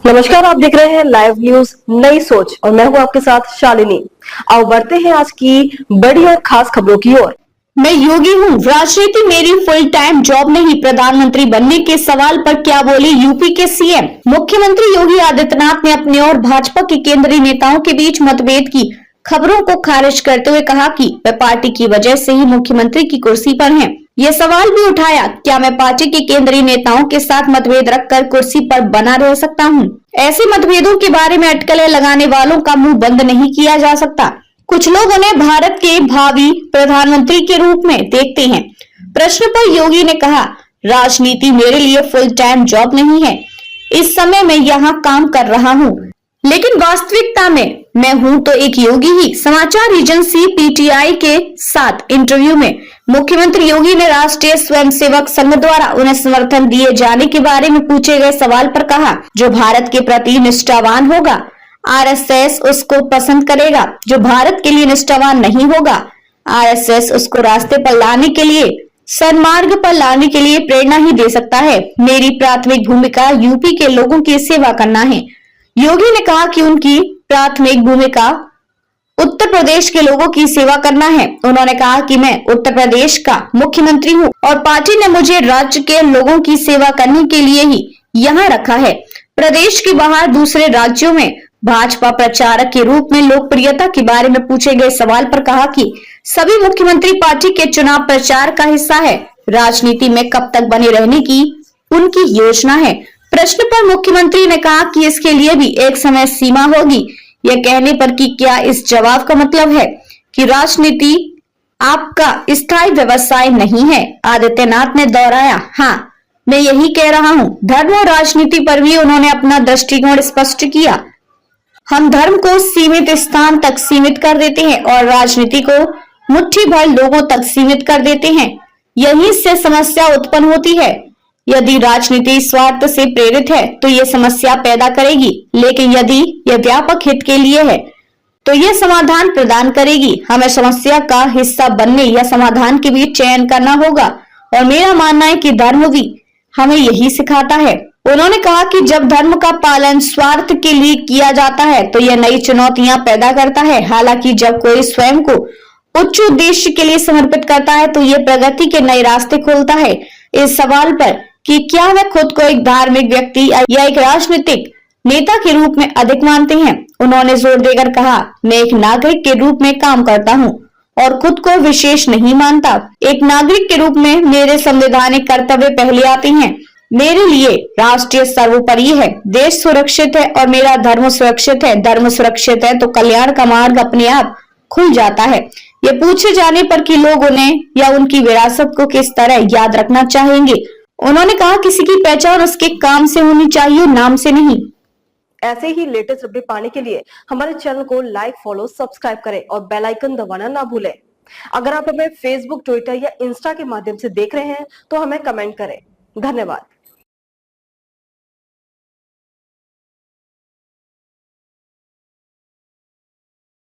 नमस्कार, आप देख रहे हैं लाइव न्यूज नई सोच और मैं हूं आपके साथ शालिनी। आओ बढ़ते हैं आज की बड़ी और खास खबरों की ओर। मैं योगी हूं, राजनीति मेरी फुल टाइम जॉब नहीं, प्रधानमंत्री बनने के सवाल पर क्या बोले यूपी के सीएम। मुख्यमंत्री योगी आदित्यनाथ ने अपने और भाजपा के केंद्रीय नेताओं के बीच मतभेद की खबरों को खारिज करते हुए कहा कि वे पार्टी की वजह से ही मुख्यमंत्री की कुर्सी पर हैं। ये सवाल भी उठाया, क्या मैं पार्टी के केंद्रीय नेताओं के साथ मतभेद रखकर कुर्सी पर बना रह सकता हूं? ऐसे मतभेदों के बारे में अटकलें लगाने वालों का मुंह बंद नहीं किया जा सकता। कुछ लोग उन्हें भारत के भावी प्रधानमंत्री के रूप में देखते हैं। प्रश्न पर योगी ने कहा, राजनीति मेरे लिए फुल टाइम जॉब नहीं है। इस समय मैं यहाँ काम कर रहा हूँ, लेकिन वास्तविकता में मैं हूँ तो एक योगी ही। समाचार एजेंसी पीटीआई के साथ इंटरव्यू में मुख्यमंत्री योगी ने राष्ट्रीय स्वयंसेवक संघ द्वारा उन्हें समर्थन दिए जाने के बारे में पूछे गए सवाल पर कहा, जो भारत के प्रति निष्ठावान होगा आरएसएस उसको पसंद करेगा, जो भारत के लिए निष्ठावान नहीं होगा आरएसएस उसको रास्ते पर लाने के लिए, सन्मार्ग पर लाने के लिए प्रेरणा ही दे सकता है। मेरी प्राथमिक भूमिका यूपी के लोगों की सेवा करना है। योगी ने कहा कि उनकी प्राथमिक भूमिका उत्तर प्रदेश के लोगों की सेवा करना है। उन्होंने कहा कि मैं उत्तर प्रदेश का मुख्यमंत्री हूं और पार्टी ने मुझे राज्य के लोगों की सेवा करने के लिए ही यहाँ रखा है। प्रदेश के बाहर दूसरे राज्यों में भाजपा प्रचारक के रूप में लोकप्रियता के बारे में पूछे गए सवाल पर कहा कि सभी मुख्यमंत्री पार्टी के चुनाव प्रचार का हिस्सा है। राजनीति में कब तक बने रहने की उनकी योजना है। प्रश्न पर मुख्यमंत्री ने कहा कि इसके लिए भी एक समय सीमा होगी। यह कहने पर कि क्या इस जवाब का मतलब है कि राजनीति आपका स्थायी व्यवसाय नहीं है, आदित्यनाथ ने दोहराया। हाँ, मैं यही कह रहा हूँ। धर्म और राजनीति पर भी उन्होंने अपना दृष्टिकोण स्पष्ट किया। हम धर्म को सीमित स्थान तक सीमित कर देते हैं और राजनीति को मुट्ठी भर लोगों तक सीमित कर देते हैं। यहीं से समस्या उत्पन्न होती है। यदि राजनीति स्वार्थ से प्रेरित है तो ये समस्या पैदा करेगी, लेकिन यदि यह व्यापक हित के लिए है तो यह समाधान प्रदान करेगी। हमें समस्या का हिस्सा बनने या समाधान के बीच चयन करना होगा और मेरा मानना है कि धर्म भी हमें यही सिखाता है। उन्होंने कहा कि जब धर्म का पालन स्वार्थ के लिए किया जाता है तो यह नई चुनौतियां पैदा करता है। हालांकि जब कोई स्वयं को उच्च उद्देश्य के लिए समर्पित करता है तो यह प्रगति के नए रास्ते खोलता है। इस सवाल पर कि क्या वे खुद को एक धार्मिक व्यक्ति या एक राजनीतिक नेता के रूप में अधिक मानते हैं, उन्होंने जोर देकर कहा, मैं एक नागरिक के रूप में काम करता हूं और खुद को विशेष नहीं मानता। एक नागरिक के रूप में मेरे संवैधानिक कर्तव्य पहले आते हैं। मेरे लिए राष्ट्रीय सर्वोपरि है, देश सुरक्षित है और मेरा धर्म सुरक्षित है। धर्म सुरक्षित है तो कल्याण का मार्ग अपने आप खुल जाता है। ये पूछे जाने पर कि लोग उन्हें या उनकी विरासत को किस तरह याद रखना चाहेंगे, उन्होंने कहा, किसी की पहचान उसके काम से होनी चाहिए, नाम से नहीं। ऐसे ही लेटेस्ट अपडेट पाने के लिए हमारे चैनल को लाइक, फॉलो, सब्सक्राइब करें और बेल आइकन दबाना ना भूलें। अगर आप हमें फेसबुक, ट्विटर या इंस्टा के माध्यम से देख रहे हैं तो हमें कमेंट करें। धन्यवाद।